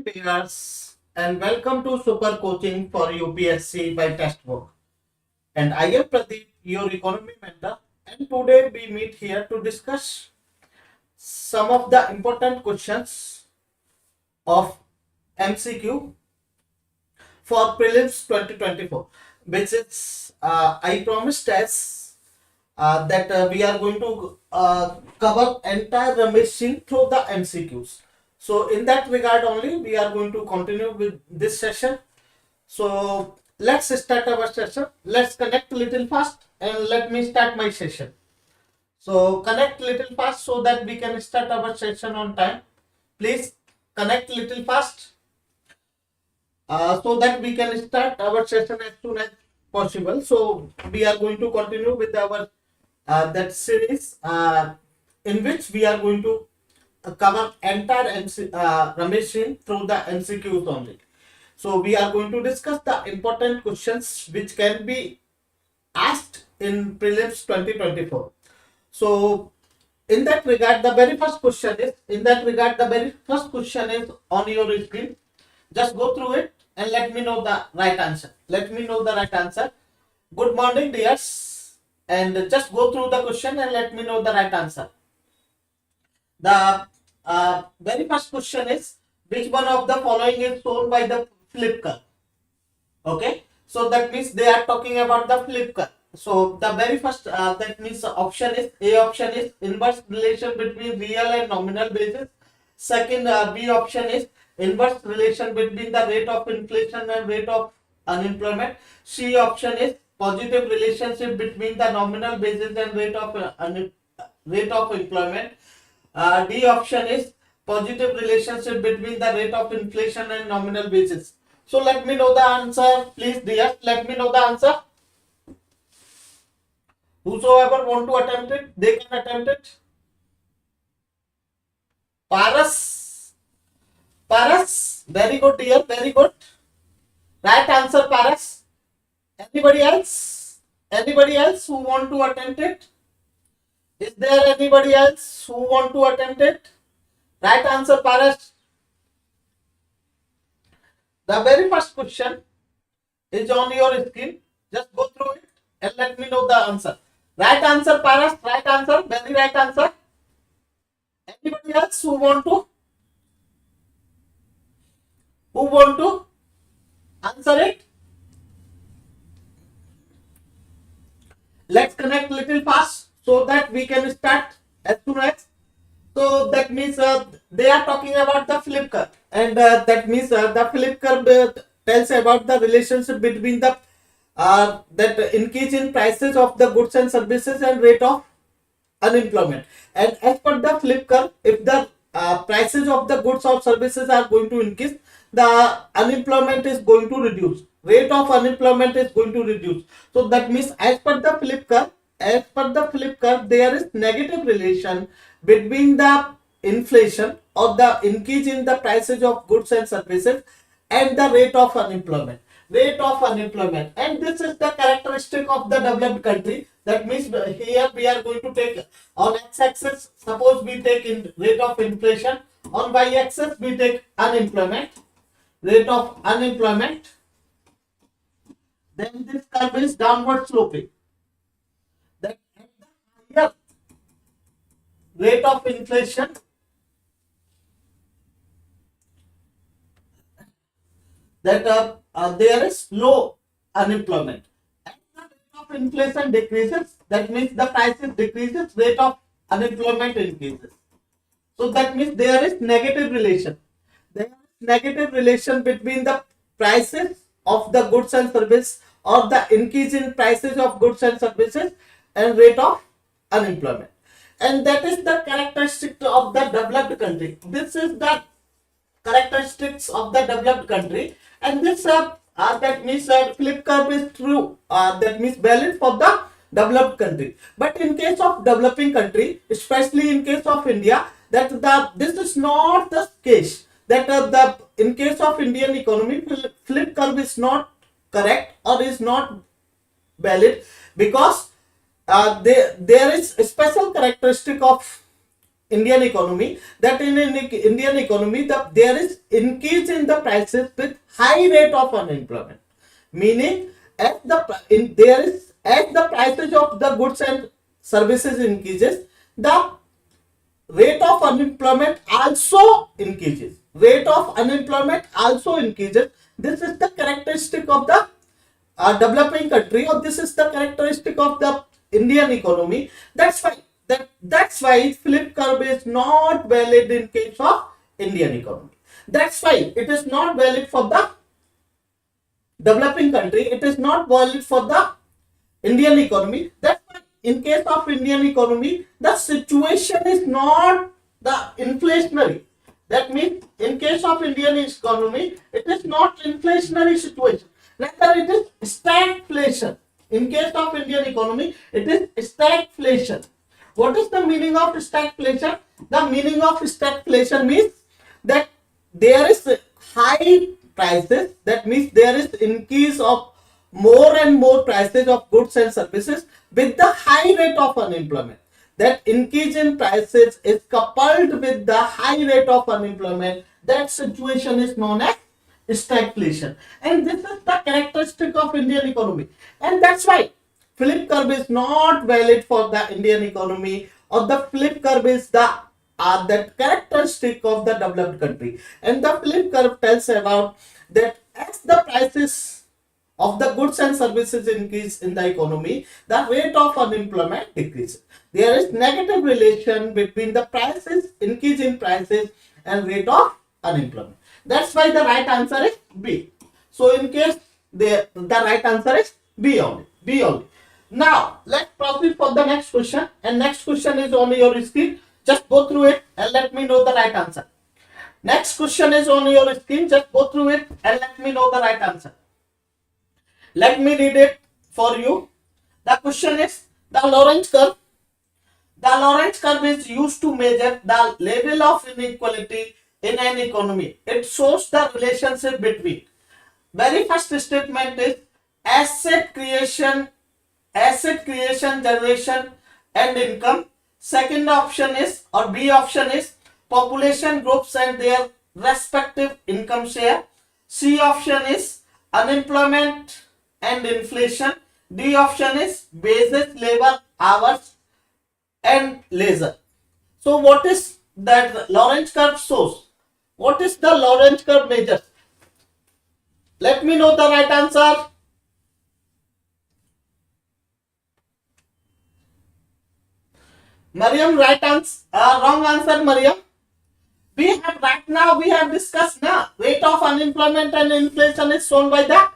Viewers, and welcome to Super Coaching for UPSC by Textbook. And I am Pradeep, your economy mentor, and today we meet here to discuss some of the important questions of MCQ for Prelims 2024, which is I promised as that we are going to cover entire Ramesh Singh through the MCQs. So in that regard only we are going to continue with this session. So let's start our session. Let's connect a little fast and let me start my session. So connect little fast so that we can start our session on time. Please connect little fast so that we can start our session as soon as possible. So we are going to continue with our that series in which we are going to cover entire Ramesh Singh through the MCQs only. So we are going to discuss the important questions which can be asked in Prelims 2024. So in that regard, the very first question is on your screen. Just go through it and let me know the right answer. Good morning, dears, and just go through the question and let me know the right answer. The very first question is, which one of the following is shown by the flip curve? Okay, so that means they are talking about the flip curve. So the very first that means option is inverse relation between real and nominal basis. Second, B option is inverse relation between the rate of inflation and rate of unemployment. C option is positive relationship between the nominal basis and rate of employment. D option is positive relationship between the rate of inflation and nominal basis. So let me know the answer, please, dear. Let me know the answer. Whosoever want to attempt it, they can attempt it. Paras, very good, dear, very good. Right answer, Paras. Anybody else? Anybody else who want to attempt it? Is there anybody else who want to attempt it? Right answer, Paras. The very first question is on your screen. Just go through it and let me know the answer. Right answer, Paras. Right answer. Very right answer. Anybody else who want to answer it? Let's connect little fast so that we can start as soon as. So that means they are talking about the flip curve, and that means the flip curve tells about the relationship between the that increase in prices of the goods and services and rate of unemployment. And as per the flip curve, if the prices of the goods or services are going to increase, the unemployment is going to reduce. Rate of unemployment is going to reduce. So that means as per the flip curve, there is negative relation between the inflation or the increase in the prices of goods and services and the rate of unemployment. And this is the characteristic of the developed country. That means here we are going to take on x-axis, suppose we take in rate of inflation, on y-axis we take rate of unemployment. Then this curve is downward sloping. That at the higher rate of inflation, that there is low unemployment. As the rate of inflation decreases, that means the prices decreases, rate of unemployment increases. So that means there is negative relation. There is negative relation between the prices of the goods and services, or the increase in prices of goods and services, and rate of unemployment. And that is the characteristic of the developed country. This is the characteristics of the developed country, and this that means flip curve is true, that means valid for the developed country. But in case of developing country, especially in case of India, this is not the case. That in case of Indian economy, flip curve is not correct or is not valid, because there is a special characteristic of Indian economy, that in Indian economy there is increase in the prices with high rate of unemployment. Meaning, as the prices of the goods and services increases, the rate of unemployment also increases. Rate of unemployment also increases. This is the characteristic of the developing country, or this is the characteristic of the Indian economy. That's why flip curve is not valid in case of Indian economy. That's why it is not valid for the developing country. It is not valid for the Indian economy. That's why in case of Indian economy, the situation is not the inflationary. That means in case of Indian economy, it is not inflationary situation. Rather, it is stagflation. In case of Indian economy, it is stagflation. What is the meaning of stagflation? The meaning of stagflation means that there is high prices. That means there is increase of more and more prices of goods and services with the high rate of unemployment. That increase in prices is coupled with the high rate of unemployment. That situation is known as stagflation, and this is the characteristic of Indian economy, and that's why flip curve is not valid for the Indian economy, or the flip curve is the that characteristic of the developed country. And the flip curve tells about that as the prices of the goods and services increase in the economy, the rate of unemployment decreases. There is negative relation between the prices, increase in prices, and rate of unemployment. That's why the right answer is B. So in case the right answer is B only. B only. Now let's proceed for the next question. And next question is on your screen. Just go through it and let me know the right answer. Next question is on your screen. Just go through it and let me know the right answer. Let me read it for you. The question is the Lorenz curve. The Lorenz curve is used to measure the level of inequality in an economy. It shows the relationship between, very first statement is asset creation, generation and income. Second option is, or B option is, population groups and their respective income share. C option is unemployment and inflation. D option is wages, labor hours and leisure. So what is that Lorenz curve shows? What is the Lorenz curve measures? Let me know the right answer. Mariam, right answer, wrong answer, Mariam. We have discussed now, rate of unemployment and inflation is shown by the,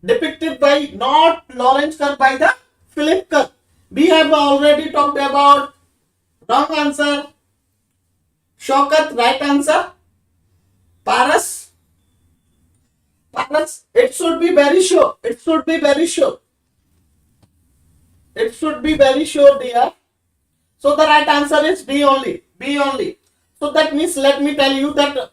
depicted by not Lorenz curve, by the flip curve. We have already talked about. Wrong answer. Shaukat, right answer. Paras, it should be very sure. It should be very sure. It should be very sure, dear. So the right answer is B only. B only. So that means, let me tell you that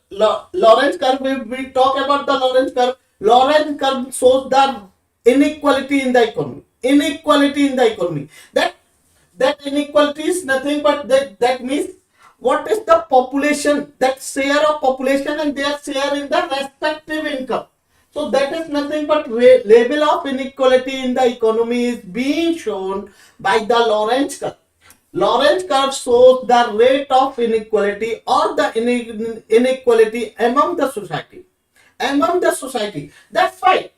Lorenz curve, we talk about the Lorenz curve. Lorenz curve shows the inequality in the economy. Inequality in the economy. That inequality is nothing but that means what is the population, that share of population and their share in the respective income. So that is nothing but level of inequality in the economy is being shown by the Lorenz curve. Lorenz curve shows the rate of inequality or the inequality among the society. Among the society. That's why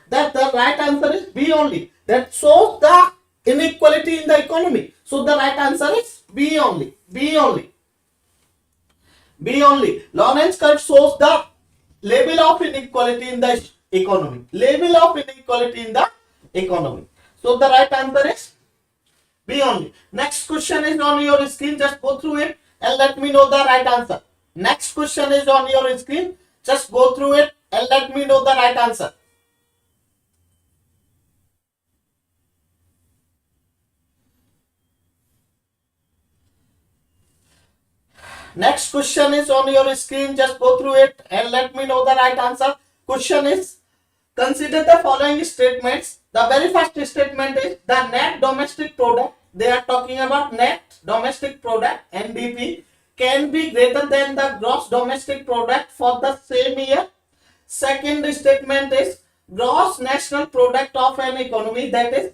that the right answer is B only. That shows the inequality in the economy. So the right answer is B only. B only. B only. Lorenz curve shows the level of inequality in the economy. Level of inequality in the economy. So the right answer is B only. Next question is on your screen. Just go through it and let me know the right answer. Next question is on your screen. Just go through it and let me know the right answer. Next question is on your screen. Just go through it and let me know the right answer. Question is, consider the following statements. The very first statement is the net domestic product they are talking about net domestic product NDP can be greater than the gross domestic product for the same year. Second statement is gross national product of an economy, that is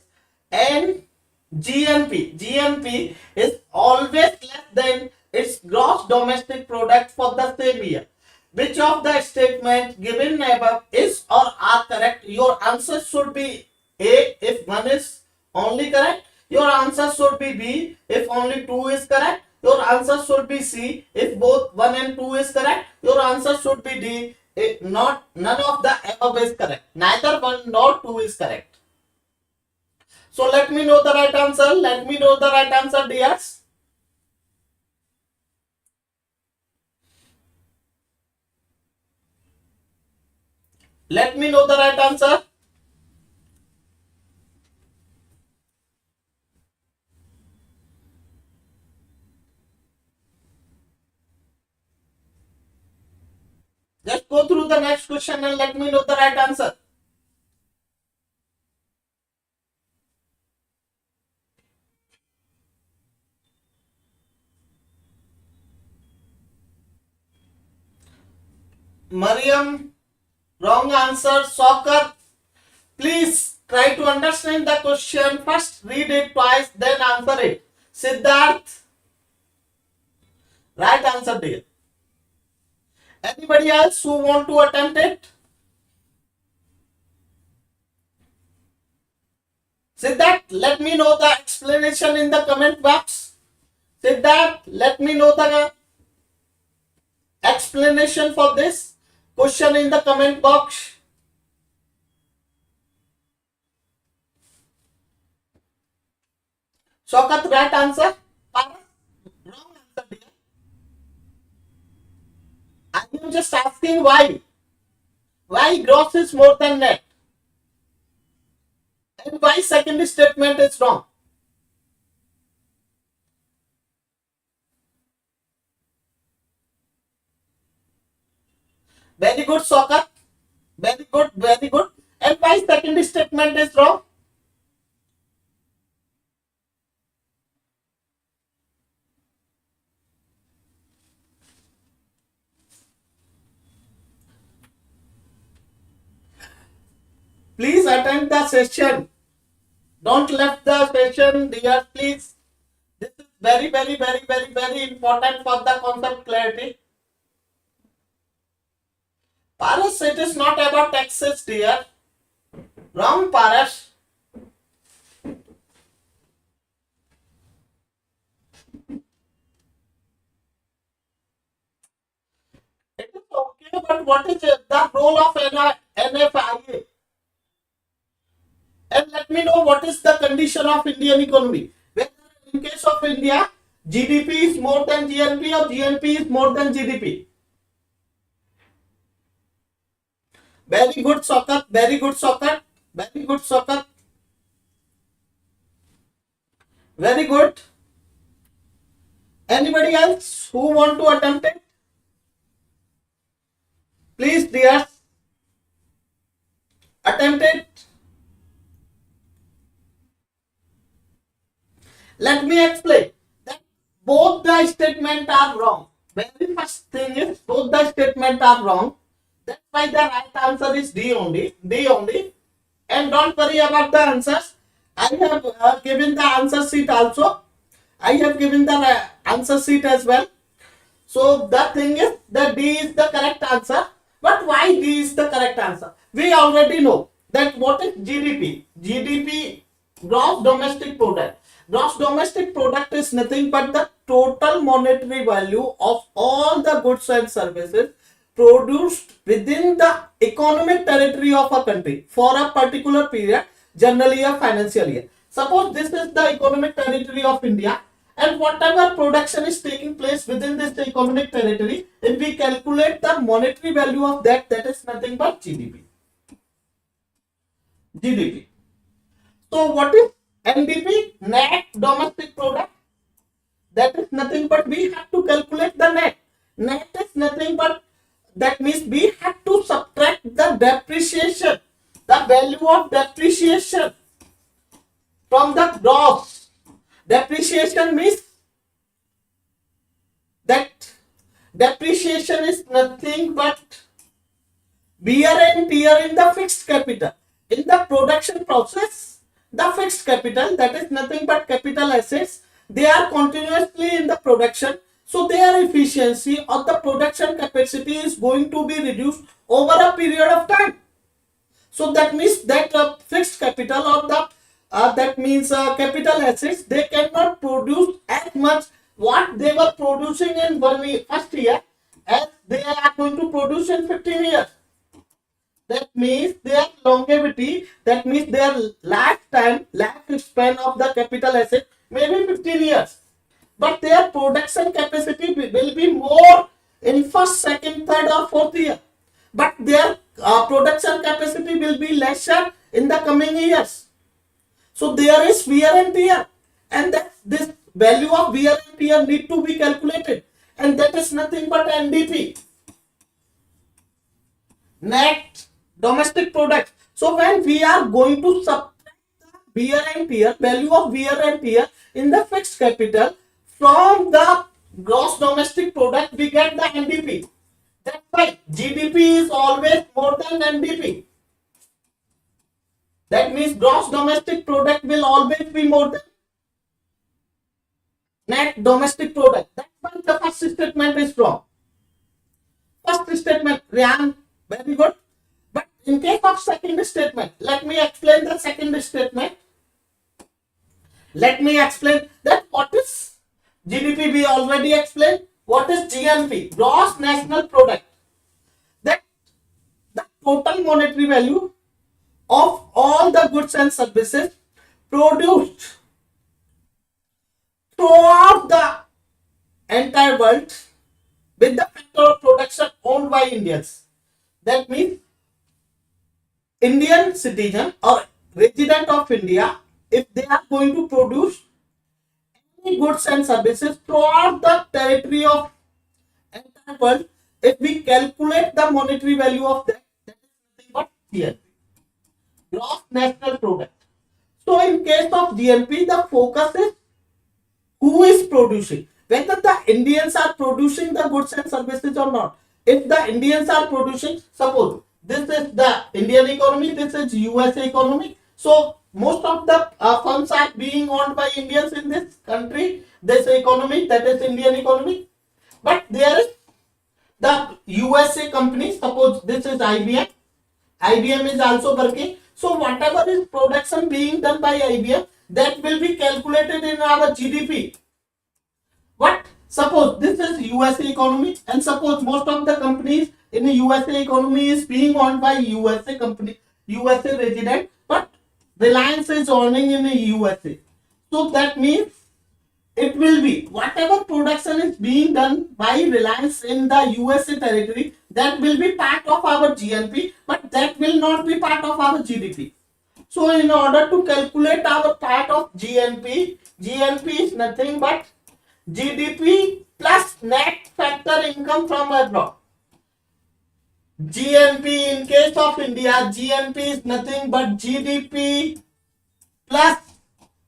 GNP. GNP is always less than its gross domestic product for the same year. Which of the statements given above is or are correct? Your answer should be A if one is only correct. Your answer should be B if only two is correct. Your answer should be C if both 1 and 2 is correct. Your answer should be D if not none of the above is correct. Neither 1 nor 2 is correct. So let me know the right answer. Let me know the right answer, dears. Let me know the right answer. Just go through the next question and let me know the right answer. Mariam, wrong answer. Soccer, please try to understand the question. First read it twice, then answer it. Siddharth, right answer dear. Anybody else who want to attempt it? Siddharth, let me know the explanation in the comment box. Siddharth, let me know the explanation for this question in the comment box. Shaukat, right answer. Wrong answer dear. I am just asking why. Why gross is more than net? And why second statement is wrong? Very good, Shaukat. Very good, very good. And why second statement is wrong? Please attend the session. Don't left the session, dear, please. This is very, very, very, very, very important for the concept clarity. Paras, it is not about taxes, dear. Wrong, Paras. It is okay, but what is the role of NFIA? And let me know what is the condition of Indian economy. Whether in case of India, GDP is more than GNP or GNP is more than GDP. Very good, Shaukat. Very good, Shaukat. Very good, Shaukat. Very good. Anybody else who want to attempt it? Please, dear, attempt it. Let me explain that both the statements are wrong. Very first thing is both the statements are wrong. That's why the right answer is D only. D only. And don't worry about the answers. I have given the answer sheet also. I have given the answer sheet as well. So the thing is that D is the correct answer. But why D is the correct answer? We already know that what is GDP? GDP, gross domestic product. Gross domestic product is nothing but the total monetary value of all the goods and services produced within the economic territory of a country for a particular period, generally a financial year. Suppose this is the economic territory of India, and whatever production is taking place within this economic territory, if we calculate the monetary value of that, that is nothing but GDP. GDP. So what is NDP? Net domestic product. That is nothing but we have to calculate the net. Net is nothing but, that means we have to subtract the depreciation, the value of depreciation from the gross. depreciation is nothing but wear and tear in the fixed capital. In the production process, the fixed capital, that is nothing but capital assets, they are continuously in the production, so their efficiency or the production capacity is going to be reduced over a period of time. So that means that fixed capital or the that means capital assets, they cannot produce as much what they were producing in first year as they are going to produce in 15 years. That means their longevity, that means their lifespan of the capital asset may be 15 years. But their production capacity will be more in first, second, third or fourth year. But their production capacity will be lesser in the coming years. So there is wear and tear, and that this value of wear and tear need to be calculated, and that is nothing but NDP, net domestic product. So when we are going to subtract the wear and tear, value of wear and tear in the fixed capital from the gross domestic product, we get the NDP. That's why GDP is always more than NDP. That means gross domestic product will always be more than net domestic product. That's why the first statement is wrong. First statement, Ryan, very good. But in case of second statement, let me explain the second statement. Let me explain that what is GDP, we already explained. What is GNP? Gross National Product. That the total monetary value of all the goods and services produced throughout the entire world with the factor of production owned by Indians. That means Indian citizen or resident of India, if they are going to produce any goods and services throughout the territory of entire world, if we calculate the monetary value of that, that is nothing but GNP, gross national product. So in case of GNP, the focus is who is producing, whether the Indians are producing the goods and services or not. If the Indians are producing, suppose this is the Indian economy, this is USA economy. So most of the firms are being owned by Indians in this country, this economy, that is Indian economy. But there is the USA company, suppose this is IBM. IBM is also working. So whatever is production being done by IBM, that will be calculated in our GDP. What? Suppose this is USA economy, and suppose most of the companies in the USA economy is being owned by USA company, USA resident, but Reliance is owning in the USA. So that means it will be whatever production is being done by Reliance in the USA territory, that will be part of our GNP, but that will not be part of our GDP. So in order to calculate our part of GNP, GNP is nothing but GDP plus net factor income from abroad. GNP in case of India, GNP is nothing but GDP plus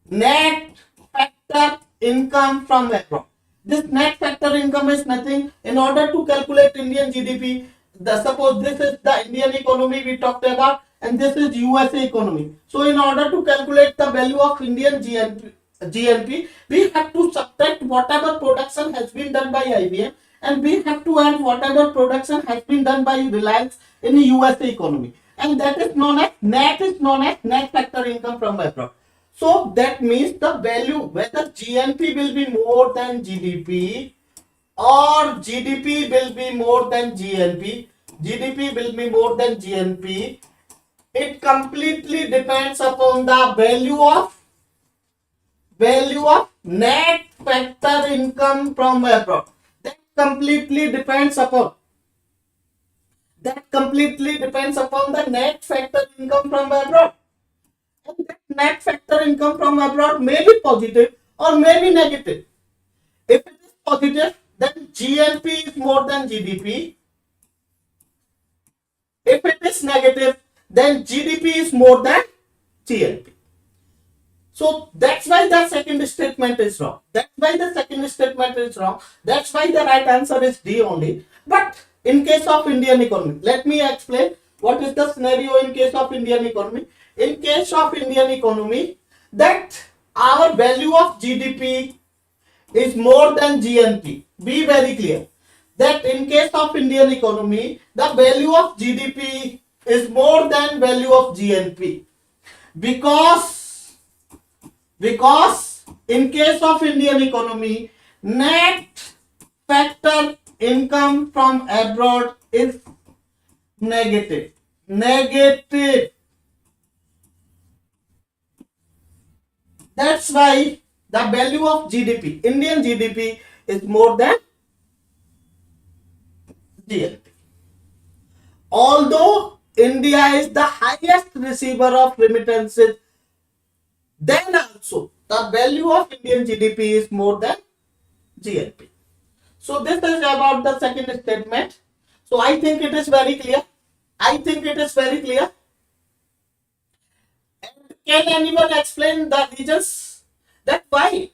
net factor income from abroad. This net factor income is nothing. In order to calculate Indian GDP, suppose this is the Indian economy we talked about, and this is USA economy. So in order to calculate the value of Indian GNP, we have to subtract whatever production has been done by IBM, and we have to add whatever production has been done by Reliance in the USA economy, and that is known as net factor income from abroad. So that means the value, whether GNP will be more than GDP or GDP will be more than GNP, GDP will be more than GNP, it completely depends upon the value of net factor income from abroad. That completely depends upon the net factor income from abroad. And that net factor income from abroad may be positive or may be negative. If it is positive, then GNP is more than GDP. If it is negative, then GDP is more than GNP. So that's why the second statement is wrong. That's why the second statement is wrong. That's why the right answer is D only. But in case of Indian economy, let me explain what is the scenario in case of Indian economy. In case of Indian economy, that our value of GDP is more than GNP. Be very clear that in case of Indian economy, the value of GDP is more than value of GNP, because in case of Indian economy, net factor income from abroad is negative. Negative. That's why the value of GDP, Indian GDP, is more than GNP. Although India is the highest receiver of remittances, then also the value of Indian GDP is more than GNP. So this is about the second statement. So I think it is very clear. I think it is very clear. And can anyone explain the reasons that why,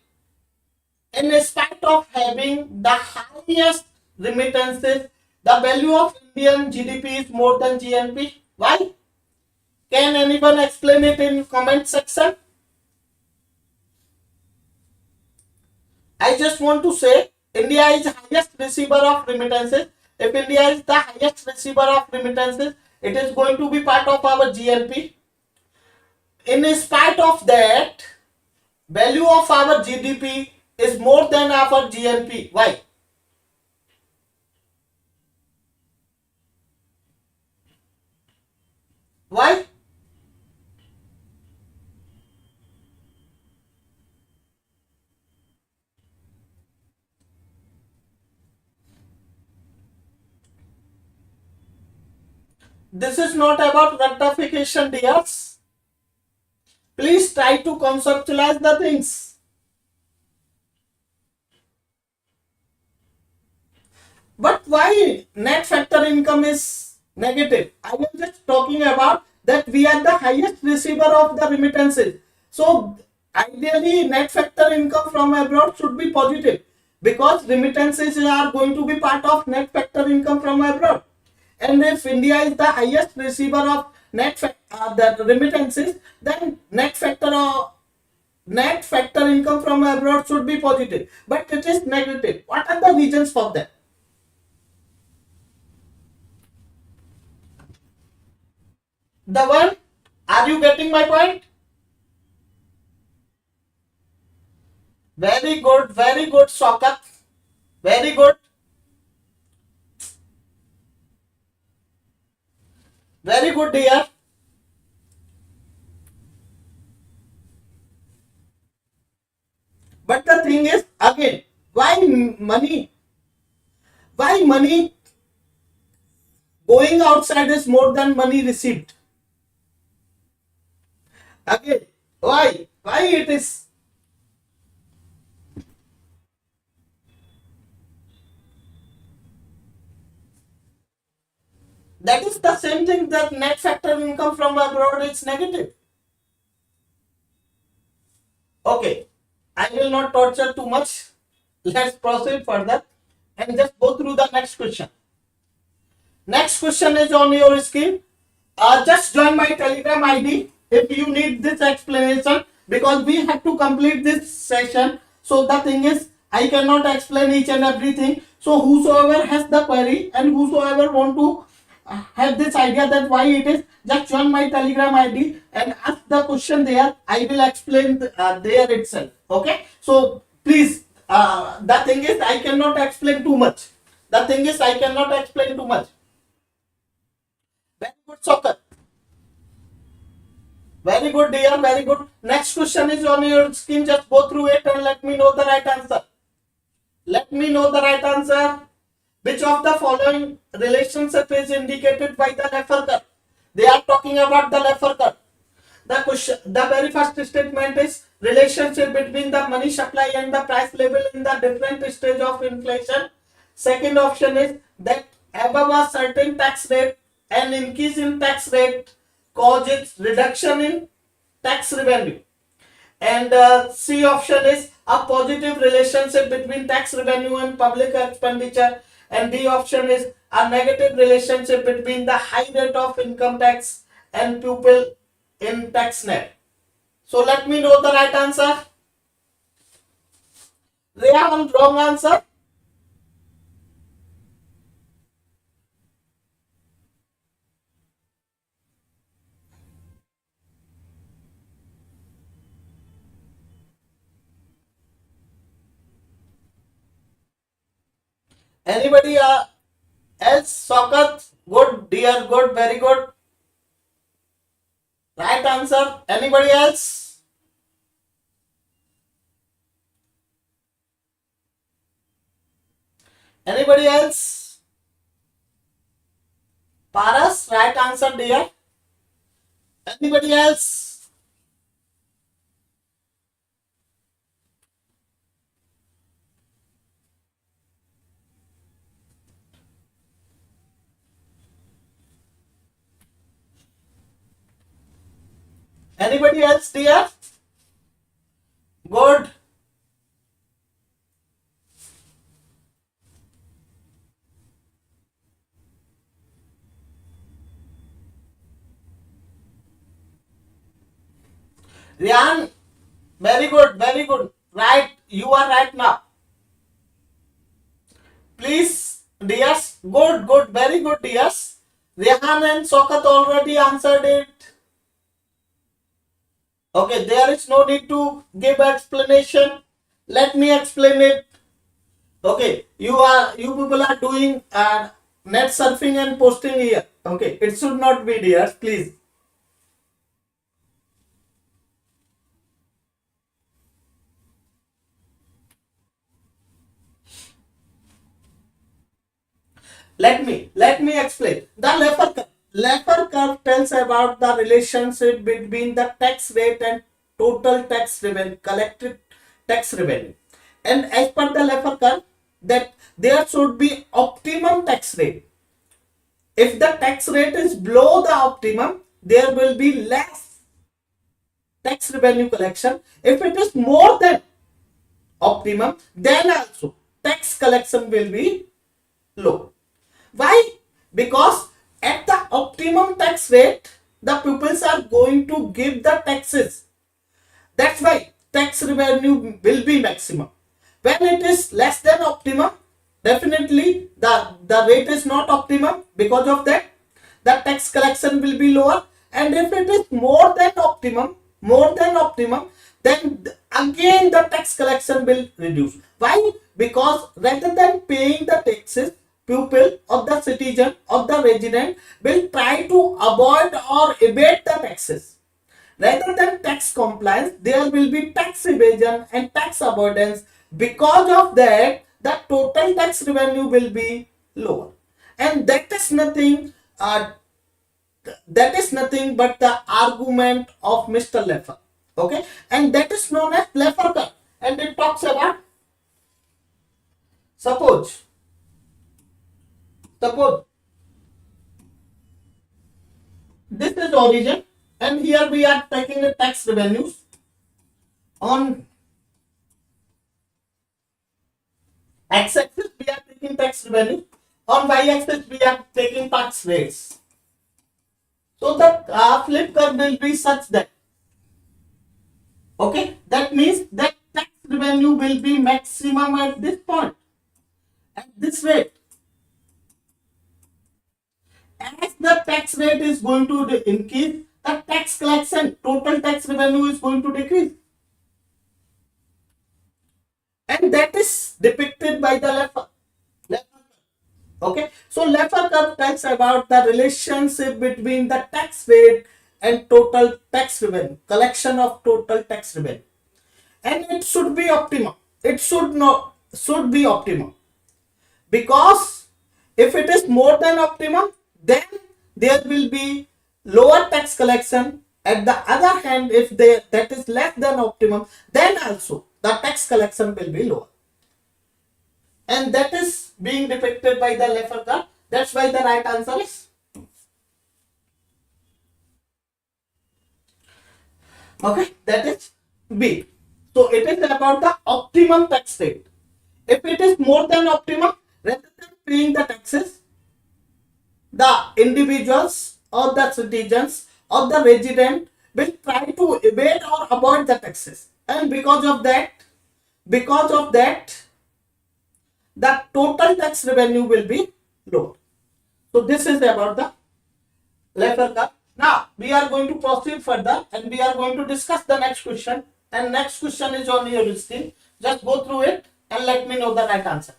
in spite of having the highest remittances, the value of Indian GDP is more than GNP? Why? Can anyone explain it in comment section? I just want to say India is highest receiver of remittances. If India is the highest receiver of remittances, it is going to be part of our GNP. In spite of that, value of our GDP is more than our GNP. Why? Why? This is not about rectification, dears. Please try to conceptualize the things. But why net factor income is negative? I am just talking about that we are the highest receiver of the remittances. So ideally net factor income from abroad should be positive, because remittances are going to be part of net factor income from abroad. And if India is the highest receiver of the remittances, then net factor income from abroad should be positive, but it is negative. What are the reasons for that? The one, are you getting my point? Very good, Shaukat. Very good. Very good, dear. But the thing is, again, why money? Why money going outside is more than money received? Again, why? Why it is? That is the same thing, that net factor income from abroad is negative. Okay, I will not torture too much. Let's proceed further and just go through the next question. Next question is on your screen. Just join my Telegram ID if you need this explanation, because we have to complete this session. So the thing is, I cannot explain each and everything. So whosoever has the query and whosoever want to have this idea that why it is, just join my Telegram ID and ask the question there. I will explain there itself. Okay. So please, the thing is, I cannot explain too much. The thing is, I cannot explain too much. Very good, Soccer. Very good, dear. Very good. Next question is on your screen. Just go through it and let me know the right answer. Let me know the right answer. Which of the following relationship is indicated by the Laffer curve? They are talking about the Laffer curve. The very first statement is relationship between the money supply and the price level in the different stage of inflation. Second option is that above a certain tax rate, an increase in tax rate causes reduction in tax revenue. And C option is a positive relationship between tax revenue and public expenditure. And D option is a negative relationship between the high rate of income tax and pupil in tax net. So let me know the right answer. Rehan, wrong answer. Anybody else? Sokat, good, dear, good, very good. Right answer. Anybody else? Anybody else? Paras, right answer, dear. Anybody else? Anybody else, dear? Good. Rian, very good, very good. Right, you are right now. Please, dears, good, good, very good, dears. Rehan and Sokat already answered it. Okay, there is no need to give explanation. Let me explain it. Okay, you people are doing net surfing and posting here. Okay, it should not be, dears, please. Let me explain. The Laffer curve tells about the relationship between the tax rate and total tax revenue, collected tax revenue. And as per the Laffer curve, that there should be optimum tax rate. If the tax rate is below the optimum, there will be less tax revenue collection. If it is more than optimum, then also tax collection will be low. Why? Because at the optimum tax rate, the pupils are going to give the taxes. That's why tax revenue will be maximum. When it is less than optimum, definitely the rate is not optimum. Because of that, the tax collection will be lower. And if it is more than optimum, then again the tax collection will reduce. Why? Because rather than paying the taxes, pupil or the citizen or the resident will try to avoid or evade the taxes. Rather than tax compliance, there will be tax evasion and tax avoidance. Because of that, the total tax revenue will be lower. And uh, that is nothing but the argument of Mr. Laffer. Okay, and that is known as Laffer curve. And it talks about, suppose suppose this is origin, and here we are taking the tax revenues. On x-axis we are taking tax revenue, on y-axis we are taking tax rates. So the flip curve will be such that, okay, that means that tax revenue will be maximum at this point, at this rate. As the tax rate is going to increase, the tax collection, total tax revenue is going to decrease. And that is depicted by the Laffer. Okay, so Laffer curve tells about the relationship between the tax rate and total tax revenue, collection of total tax revenue. And it should be optimum. It should be optimum. Because if it is more than optimum, then there will be lower tax collection. At the other hand, if that is less than optimum, then also the tax collection will be lower. And that is being depicted by the Laffer curve. That's why the right answer is, okay, that is B. So it is about the optimum tax rate. If it is more than optimum, rather than paying the taxes, the individuals or the citizens or the resident will try to evade or avoid the taxes, and because of that, the total tax revenue will be low. So this is about the letter curve. Now we are going to proceed further and we are going to discuss the next question. And next question is on your screen. Just go through it and let me know the right answer.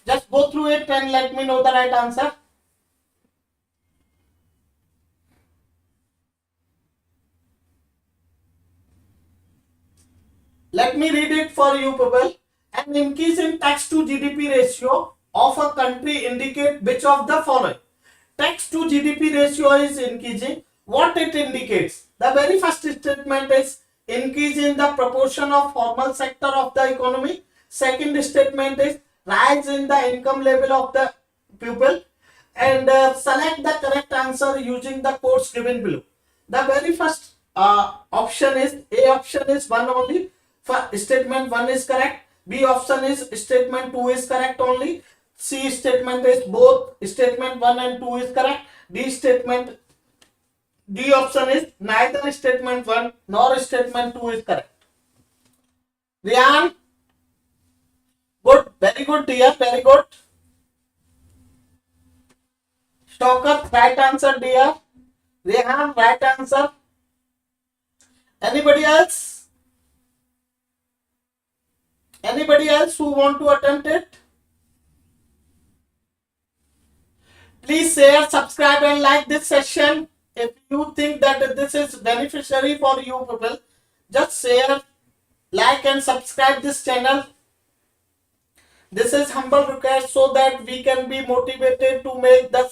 Just go through it and let me know the right answer. Let me read it for you people. An increase in tax to GDP ratio of a country indicate which of the following? Tax to GDP ratio is increasing. What it indicates? The very first statement is increase in the proportion of formal sector of the economy. Second statement is rise in the income level of the pupil. And select the correct answer using the codes given below. The very first option is A option is one only. For statement 1 is correct. B option is statement 2 is correct only. C statement is both statement 1 and 2 is correct. D option is neither statement 1 nor statement 2 is correct. Rian, good, very good dear, very good. Shaukat, right answer dear. Rehan, right answer. Anybody else? Anybody else who want to attempt it? Please share, subscribe and like this session. If you think that this is beneficiary for you people, just share, like and subscribe this channel. This is humble request so that we can be motivated to make the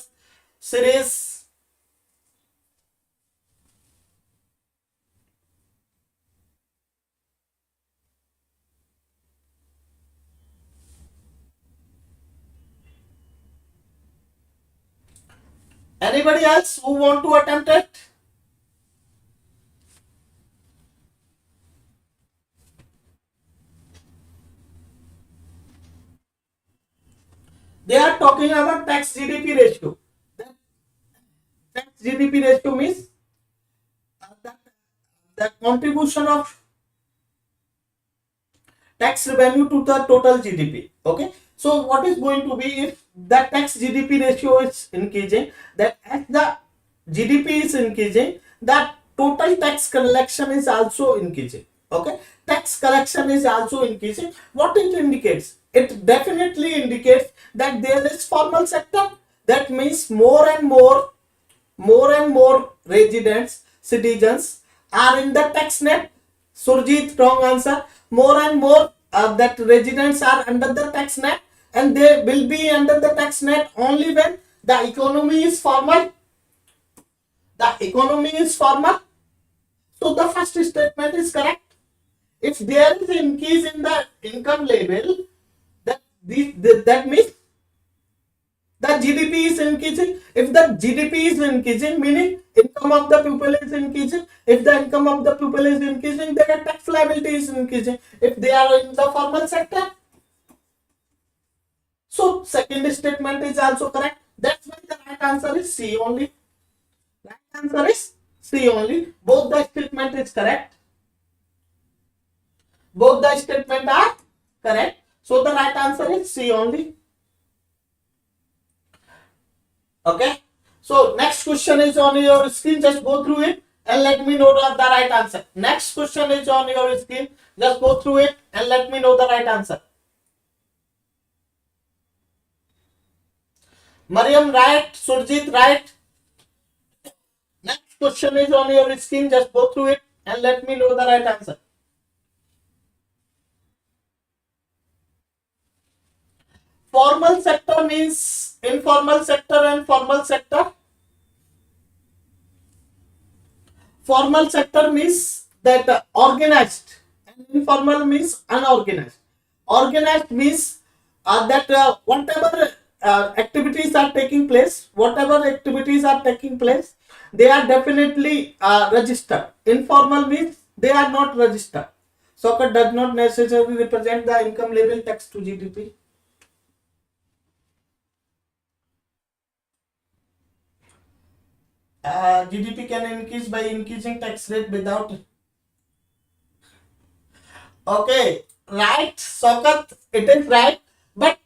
series. Anybody else who want to attempt it? They are talking about tax GDP ratio. Tax GDP ratio means the contribution of tax revenue to the total GDP. Okay. So what is going to be if the tax GDP ratio is increasing, that as the GDP is increasing, the total tax collection is also increasing. Okay. Tax collection is also increasing. What it indicates? It definitely indicates that there is formal sector. That means more and more residents, citizens are in the tax net. Surjit, wrong answer. More and more that residents are under the tax net, and they will be under the tax net only when the economy is formal. The economy is formal. So the first statement is correct. If there is an increase in the income level, that means the GDP is increasing. If the GDP is increasing, meaning income of the people is increasing. If the income of the people is increasing, their tax liability is increasing. If they are in the formal sector, so second statement is also correct. That's why the right answer is C only. Right answer is C only. Both the statement is correct. Both the statement are correct. So the right answer is C only. Okay. So next question is on your screen. Just go through it and let me know the right answer. Next question is on your screen. Just go through it and let me know the right answer. Mariam, right. Surjit, right. Next question is on your screen. Just go through it and let me know the right answer. Formal sector means informal sector and formal sector. Formal sector means that organized, and informal means unorganized. Organized means that whatever activities are taking place, they are definitely registered. Informal means they are not registered. SOCAT does not necessarily represent the income level tax to GDP. GDP can increase by increasing tax rate without. Okay, right, SOCAT, it is right, but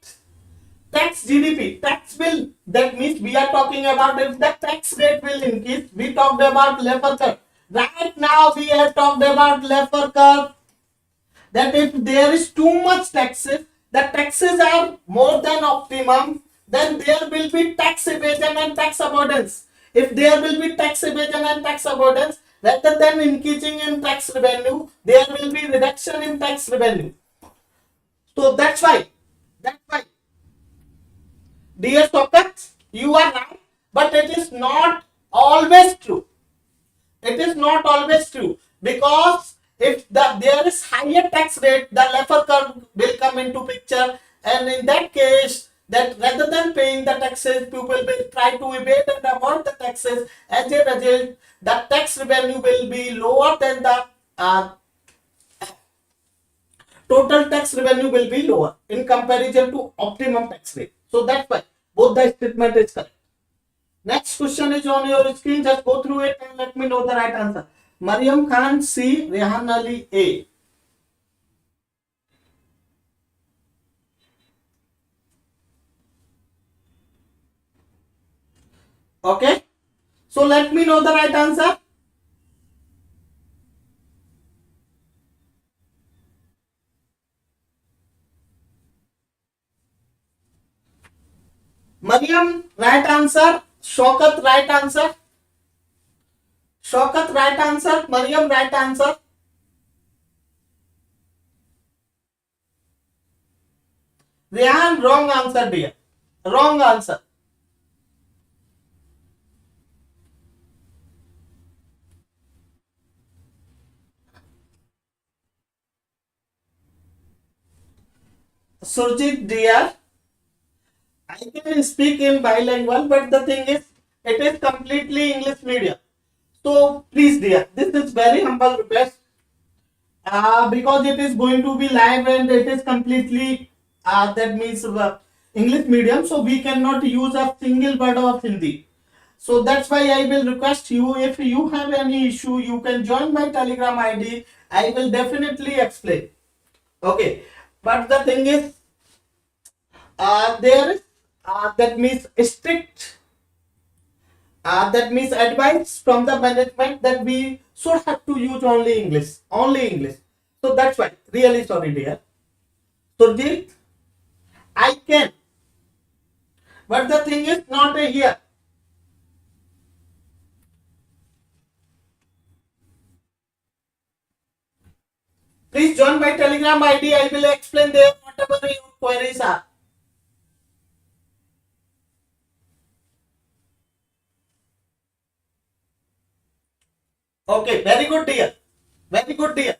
tax GDP, tax will, that means we are talking about if the tax rate will increase. We talked about Laffer curve. Right now we have talked about Laffer curve, that if there is too much taxes, the taxes are more than optimum, then there will be tax evasion and tax avoidance. If there will be tax evasion and tax avoidance, rather than increasing in tax revenue, there will be reduction in tax revenue. So that's why, dear SOCAT, you are right, but it is not always true. It is not always true, because if there is higher tax rate, the Laffer curve will come into picture, and in that case, that rather than paying the taxes, people will try to evade and avoid the taxes. As a result, the tax revenue will be lower than the total tax revenue will be lower in comparison to optimum tax rate. So that's why both the statement is correct. Next question is on your screen. Just go through it and let me know the right answer. Mariam Khan C, Rehan Ali A. Okay. So let me know the right answer. Mariam, right answer. Shaukat, right answer. Shaukat, right answer. Mariam, right answer. Rehan, wrong answer, dear. Wrong answer. Surjit, dear, I can speak in bilingual, but the thing is, it is completely English medium. So please, dear, this is very humble request. Because it is going to be live and it is completely that means English medium, so we cannot use a single word of Hindi. So that's why I will request you, if you have any issue, you can join my Telegram ID. I will definitely explain. Okay, but the thing is, there is that means strict that means advice from the management that we should have to use only English, only English. So that's why, really sorry, dear. Surjit, I can, but the thing is not here. Please join my Telegram ID. I will explain there whatever your queries are. Okay, very good, dear. Very good, dear.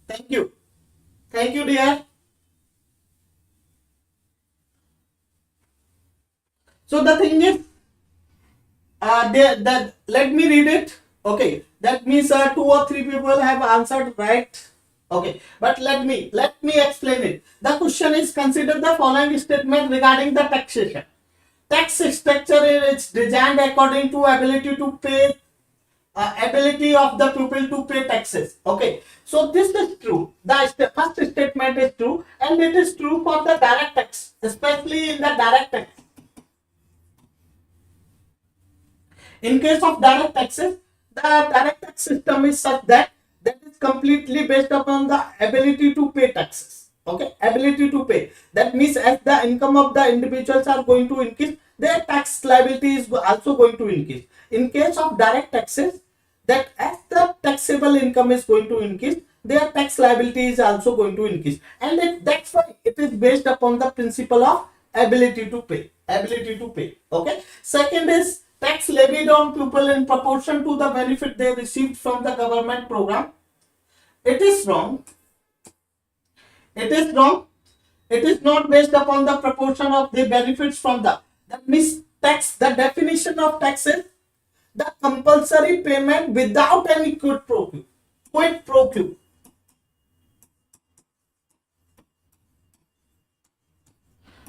Thank you. Thank you, dear. So the thing is, that let me read it. Okay, that means 2 or 3 people have answered right. Okay, but let me explain it. The question is, consider the following statement regarding the taxation. Tax structure is designed according to ability to pay, ability of the people to pay taxes. Okay, so this is true. The first statement is true, and it is true for the direct tax, especially in the direct tax. In case of direct taxes, the direct tax system is such that is completely based upon the ability to pay taxes. Okay, ability to pay. That means as the income of the individuals are going to increase, their tax liability is also going to increase. In case of direct taxes, that as the taxable income is going to increase, their tax liability is also going to increase, and that's why it is based upon the principle of ability to pay. Ability to pay. Okay. Second is tax levied on people in proportion to the benefit they received from the government program. It is wrong. It is wrong. It is not based upon the proportion of the benefits from the. That means tax. The definition of tax is the compulsory payment without any quid pro quo. Quid pro quo.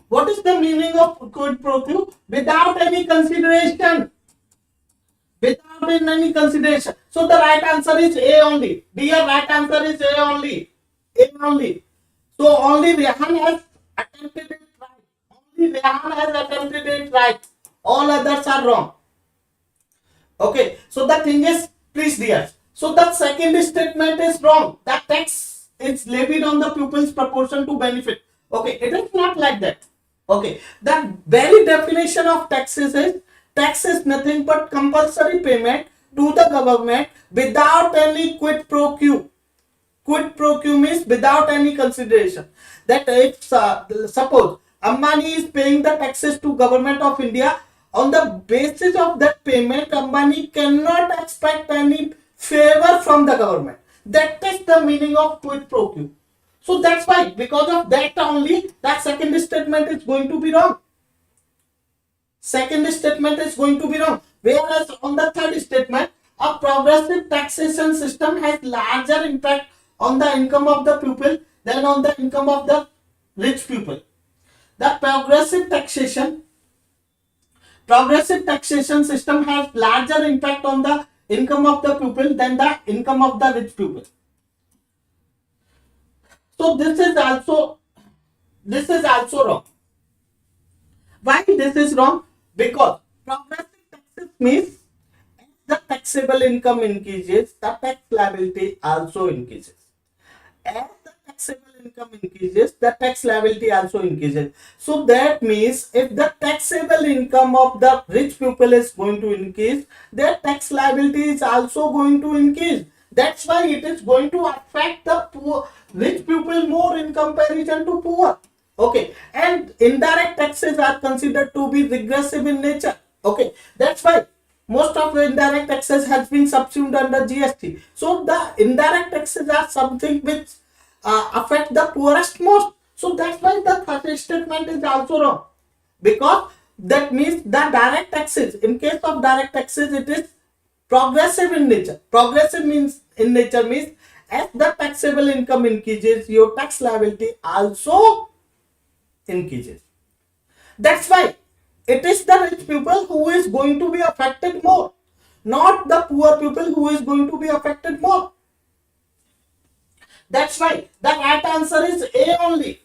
What is the meaning of quid pro quo? Without any consideration. Without any consideration. So the right answer is A only. Dear, right answer is A only. A only. So only Rehan has attempted it right. Only Rehan has attempted it right. All others are wrong. Okay. So the thing is, please dear. So the second statement is wrong. That tax is levied on the pupil's proportion to benefit. Okay. It is not like that. Okay. The very definition of tax is nothing but compulsory payment to the government without any quid pro quo. Quid pro quo means without any consideration. That if suppose Ambani is paying the taxes to government of India, on the basis of that payment, Ambani cannot expect any favor from the government. That is the meaning of quid pro quo. So that's why, because of that only, that second statement is going to be wrong. Second statement is going to be wrong. Whereas on the third statement, a progressive taxation system has larger impact on the income of the pupil than on the income of the rich pupil. The progressive taxation system has larger impact on the income of the pupil than the income of the rich pupil. So this is also wrong. Why this is wrong? Because progressive taxes means the taxable income increases, the tax liability also increases. As the taxable income increases, the tax liability also increases. So that means if the taxable income of the rich people is going to increase, their tax liability is also going to increase. That's why it is going to affect the poor, rich people more in comparison to poor. Okay, and indirect taxes are considered to be regressive in nature. Okay, that's why most of the indirect taxes has been subsumed under GST. So the indirect taxes are something which affect the poorest most. So that's why the third statement is also wrong, because that means the direct taxes, in case of direct taxes, it is progressive in nature. Progressive means in nature means as the taxable income increases, your tax liability also increases. That's why it is the rich people who is going to be affected more, not the poor people who is going to be affected more. That's why the right answer is A only.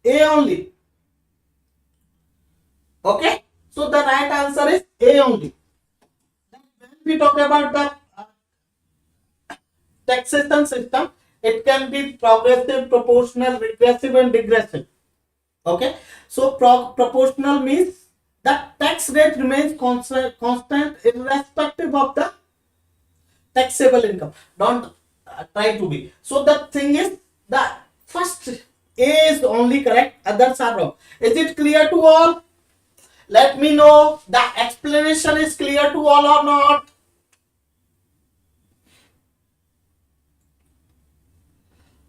A only. Okay. So the right answer is A only. When we talk about the taxation system, it can be progressive, proportional, regressive, and digressive. Okay. So proportional means the tax rate remains constant irrespective of the taxable income. Don't try to be. So the thing is, the first A is only correct, others are wrong. Is it clear to all? Let me know the explanation is clear to all or not.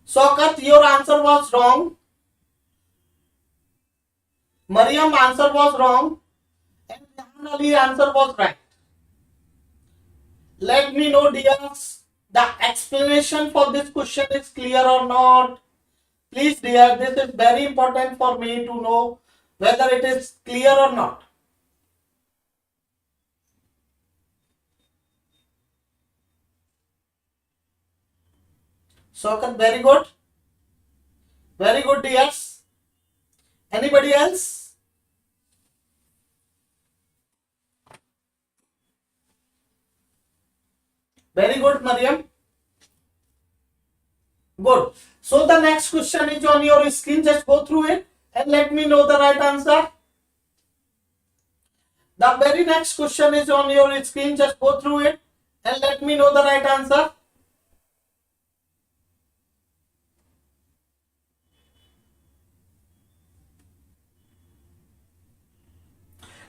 Sokat, your answer was wrong. Mariam answer was wrong. And Rehan Ali answer was right. Let me know, dears, the explanation for this question is clear or not. Please, dear, this is very important for me to know whether it is clear or not. Sokat, very good. Very good, dears. Anybody else? Very good, Mariam. Good. So the next question is on your screen. Just go through it and let me know the right answer. The very next question is on your screen. Just go through it and let me know the right answer.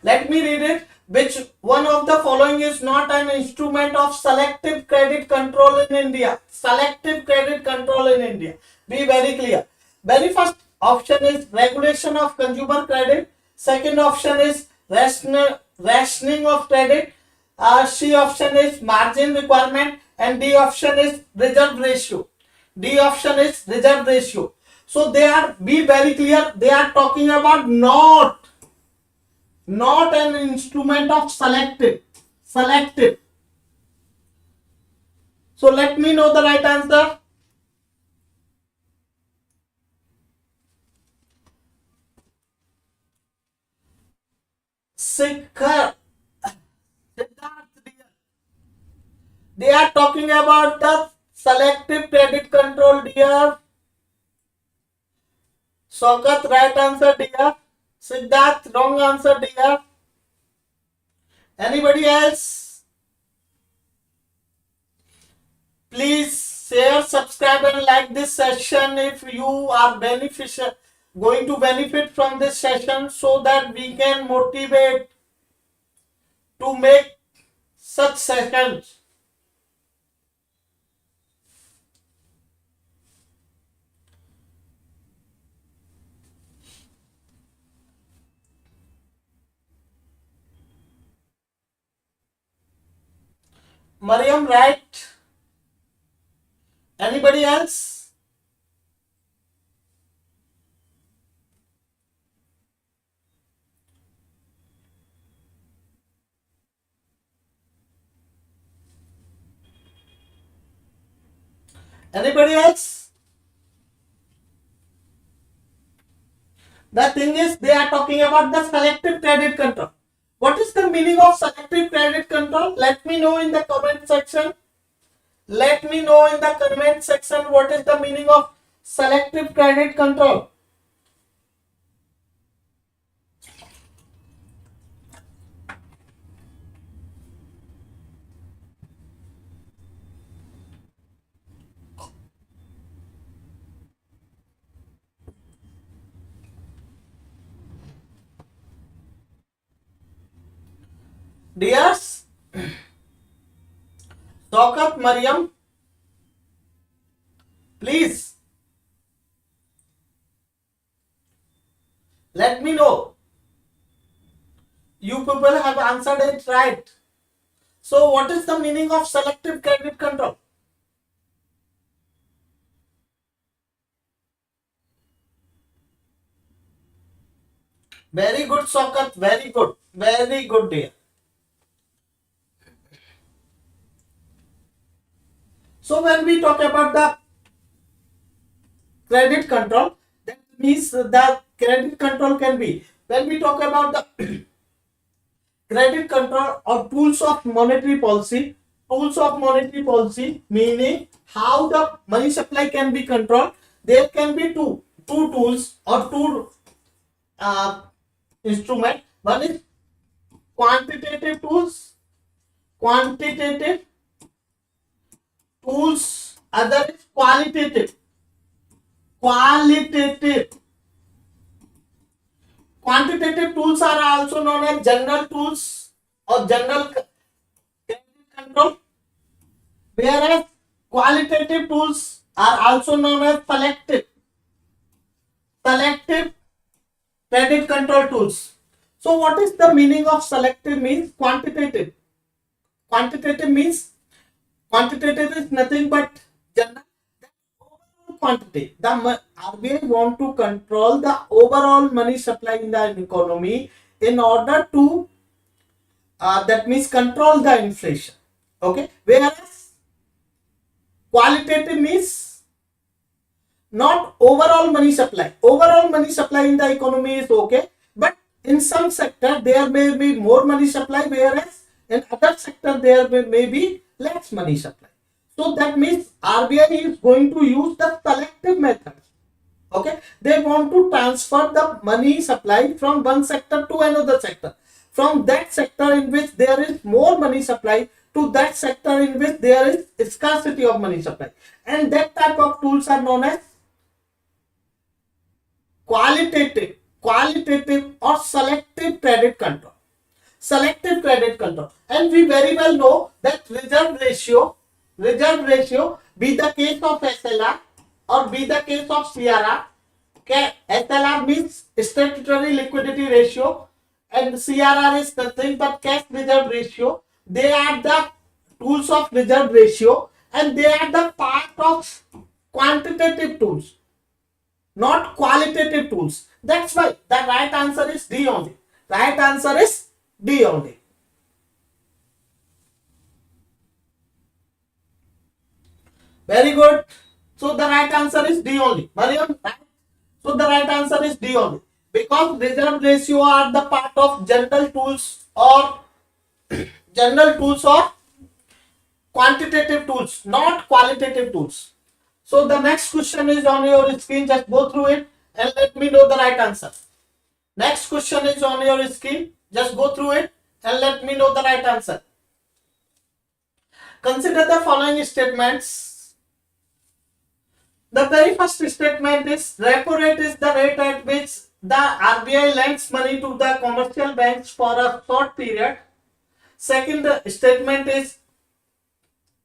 Let me read it. Which one of the following is not an instrument of selective credit control in India? Selective credit control in India. Be very clear. Very first option is regulation of consumer credit. Second option is rationing of credit. C option is margin requirement and D option is reserve ratio. D option is reserve ratio. So they are, be very clear, they are talking about not an instrument of selective. Selective. So let me know the right answer. Sikhar. They are talking about the selective credit control, dear. Sogat, right answer, dear. Siddharth, wrong answer, dear. Anybody else? Please share, subscribe and like this session if you are going to benefit from this session, so that we can motivate to make such sessions. Mariam, right? Anybody else? Anybody else? The thing is, they are talking about the selective credit control. What is the meaning of selective credit control? Let me know in the comment section. Let me know in the comment section what is the meaning of selective credit control. Dears, Sokat, Mariam, please let me know. You people have answered it right. So what is the meaning of selective credit control? Very good, Sokat. Very good. Very good, dear. So when we talk about the credit control, that means the credit control can be, when we talk about the credit control or tools of monetary policy, meaning how the money supply can be controlled. There can be two tools or two instrument. One is quantitative tools, other is qualitative. Quantitative tools are also known as general tools or general credit control, whereas qualitative tools are also known as selective credit control tools. So what is the meaning of selective? Means quantitative. Quantitative means, quantitative is nothing but general quantity. The RBI want to control the overall money supply in the economy in order to that means control the inflation. Okay, whereas qualitative means not overall money supply. Overall money supply in the economy is okay, but in some sector there may be more money supply, whereas in other sector there may be less money supply. So that means RBI is going to use the selective method. Okay, they want to transfer the money supply from one sector to another sector, from that sector in which there is more money supply to that sector in which there is scarcity of money supply, and that type of tools are known as qualitative or selective credit control. Selective credit control, and we very well know that reserve ratio, be the case of SLR or be the case of CRR. Okay, SLR means statutory liquidity ratio and CRR is nothing but cash reserve ratio. they are the tools of reserve ratio and they are the part of quantitative tools, not qualitative tools. That's why the right answer is D only. Right answer is D only. Very good. So the right answer is D only. Mariam, right? So the right answer is D only. Because reserve ratio are the part of general tools or quantitative tools, not qualitative tools. So the next question is on your screen. Just go through it and let me know the right answer. Next question is on your screen. Just go through it and let me know the right answer. Consider the following statements. The very first statement is repo rate is the rate at which the RBI lends money to the commercial banks for a short period. Second statement is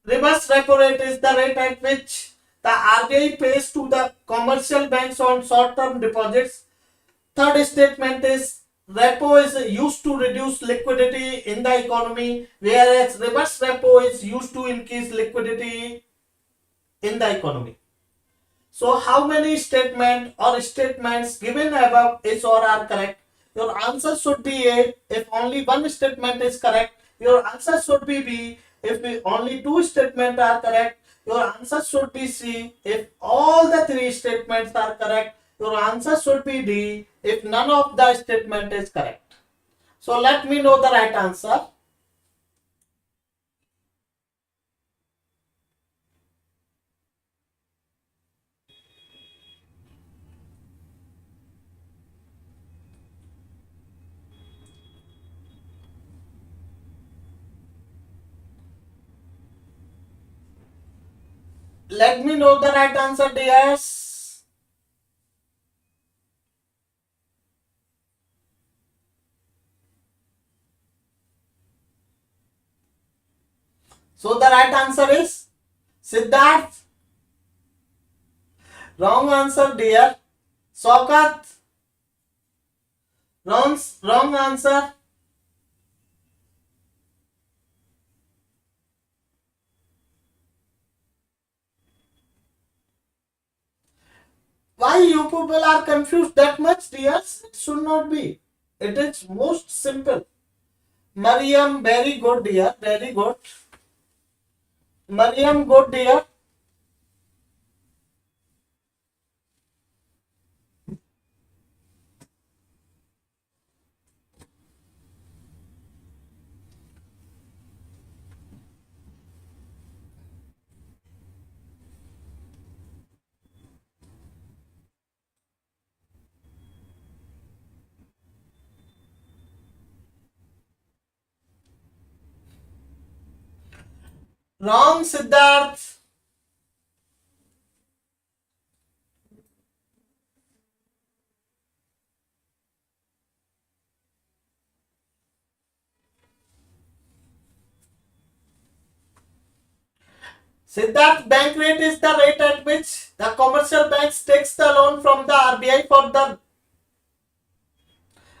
reverse repo rate is the rate at which the RBI pays to the commercial banks on short-term deposits. Third statement is repo is used to reduce liquidity in the economy, whereas reverse repo is used to increase liquidity in the economy. So how many statements or statements given above is or are correct? Your answer should be A if only one statement is correct. Your answer should be B if only two statements are correct. Your answer should be C if all the three statements are correct. Your answer should be D if none of the statement is correct. So let me know the right answer. Let me know the right answer, dears. So the right answer is Siddharth. Wrong answer, dear. Sokat. Wrong answer. Why you people are confused that much, dears? It should not be. It is most simple. Mariam, very good, dear. Very good. Mariam, good, dear. Wrong, Siddharth. Siddharth, bank rate is the rate at which the commercial banks takes the loan from the RBI for the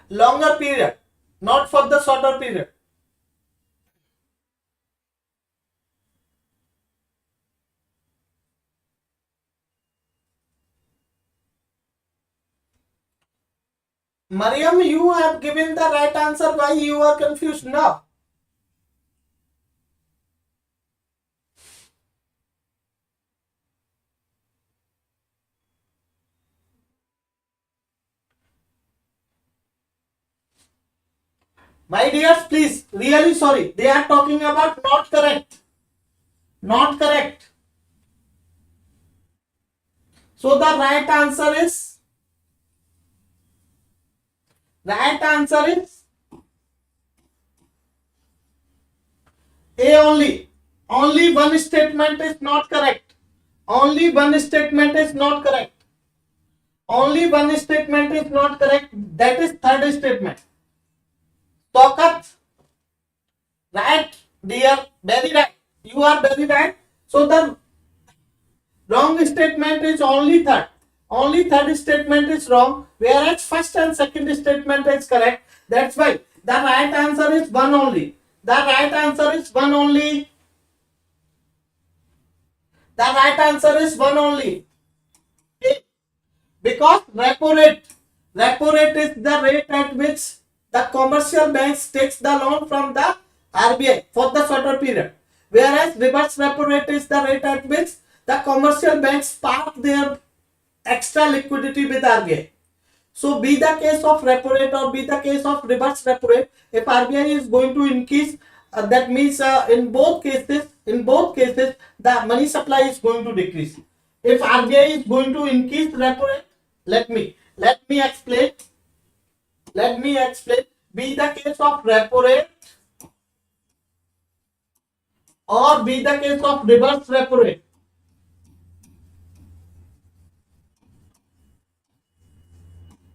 longer period, not for the shorter period. Mariam, you have given the right answer. Why you are confused now? My dears, please, really sorry. They are talking about not correct. Not correct. So the right answer is A only. Only one statement is not correct. Only one statement is not correct. Only one statement is not correct. That is third statement. Tokat. Right, dear. Very right. You are very right. So the wrong statement is only third. Only third statement is wrong, whereas first and second statement is correct. That's why the right answer is one only. The right answer is one only. The right answer is one only. Okay. Because repo rate is the rate at which the commercial banks takes the loan from the RBI for the shorter period, whereas reverse repo rate is the rate at which the commercial banks park their extra liquidity with RBI. So be the case of repo rate or be the case of reverse repo rate, if RBI is going to increase, that means in both cases the money supply is going to decrease. If RBI is going to increase repo rate, let me explain. Be the case of repo rate or be the case of reverse repo rate.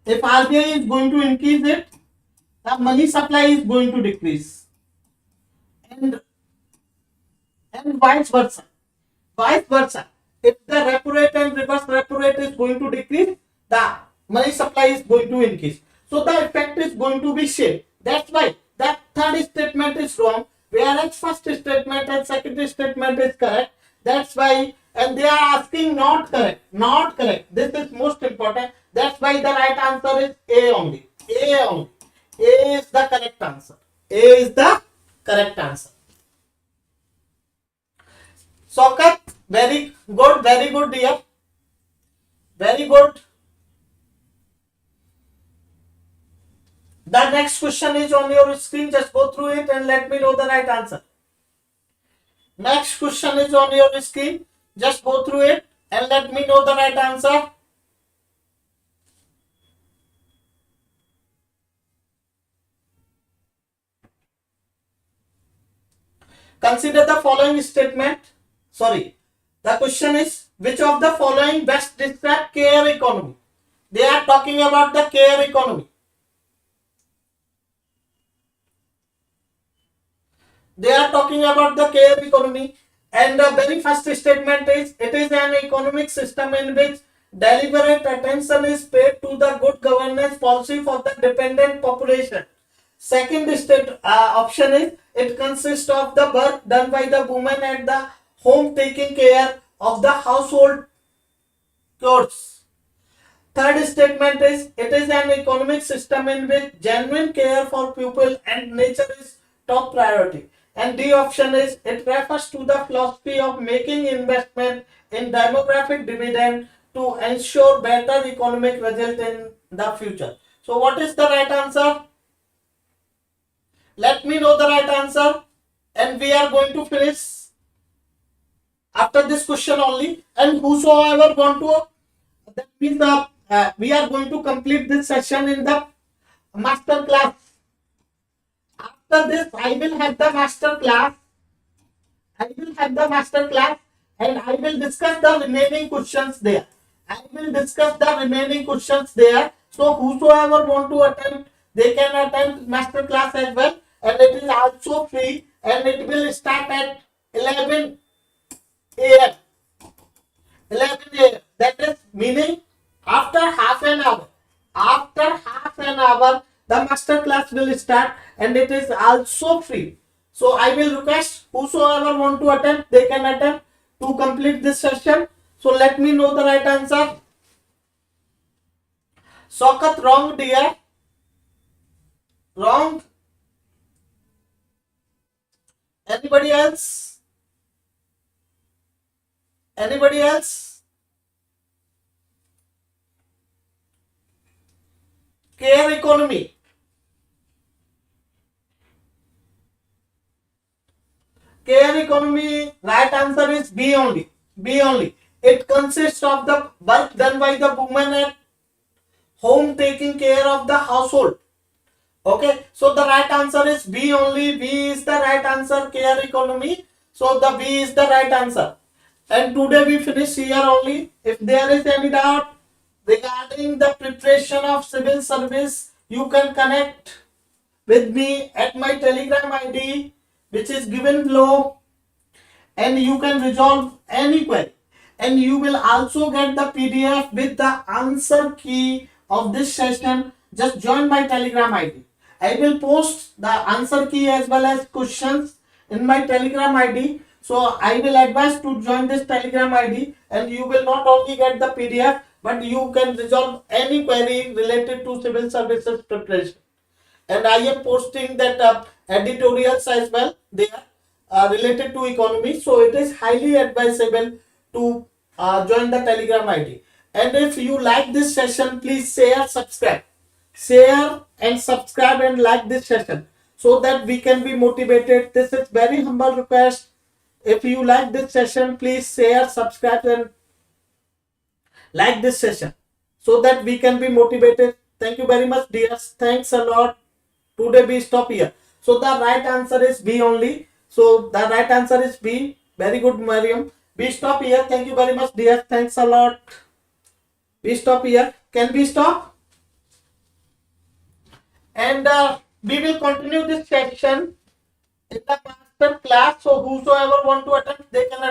If RBI is going to increase it, the money supply is going to decrease, and vice versa. If the repo rate and reverse repo rate is going to decrease, the money supply is going to increase. So the effect is going to be same. That's why that third statement is wrong, whereas first statement and second statement is correct. That's why, and they are asking not correct. This is most important. That's why the right answer is A only. A is the correct answer. Sokat, very good dear. Very good. The next question is on your screen. Just go through it and let me know the right answer. Next question is on your screen. Just go through it and let me know the right answer. Consider the following statement. Sorry. The question is, which of the following best describe care economy? They are talking about the care economy. And the very first statement is, it is an economic system in which deliberate attention is paid to the good governance policy for the dependent population. Second option is, it consists of the work done by the woman at the home taking care of the household chores. Third statement is, it is an economic system in which genuine care for people and nature is top priority. And D option is, it refers to the philosophy of making investment in demographic dividend to ensure better economic result in the future. So what is the right answer? Let me know the right answer, and we are going to finish after this question only. And whosoever want to, that means we are going to complete this session in the master class. After this, I will have the master class. And I will discuss the remaining questions there. So whosoever want to attend, they can attend master class as well. And it is also free, and it will start at 11 a.m. That is meaning after half an hour. The master class will start, and it is also free. So I will request whosoever want to attend, they can attend to complete this session. So let me know the right answer. Sokat, wrong dear. Wrong. Anybody else? Care economy. Right answer is B only. It consists of the work done by the woman at home taking care of the household. Okay, so the right answer is B only. B is the right answer, care economy. So the B is the right answer. And today we finish here only. If there is any doubt regarding the preparation of civil service, you can connect with me at my Telegram ID, which is given below, and you can resolve any query. And you will also get the PDF with the answer key of this session. Just join my Telegram ID. I will post the answer key as well as questions in my Telegram ID. So I will advise to join this Telegram ID, and you will not only get the PDF, but you can resolve any query related to civil services preparation. And I am posting that editorials as well. They are related to economy, so it is highly advisable to join the Telegram ID. And if you like this session, please share and subscribe and like this session, so that we can be motivated. This is very humble request. If you like this session, please share, subscribe and like this session, so that we can be motivated. Thank you very much, dears. Thanks a lot. Today we stop here. So the right answer is B only. So the right answer is B. Very good, Mariam. We stop here. Thank you very much, dear. Thanks a lot. We stop here. Can we stop? And we will continue this session in the master class. So whosoever want to attend, they can attend.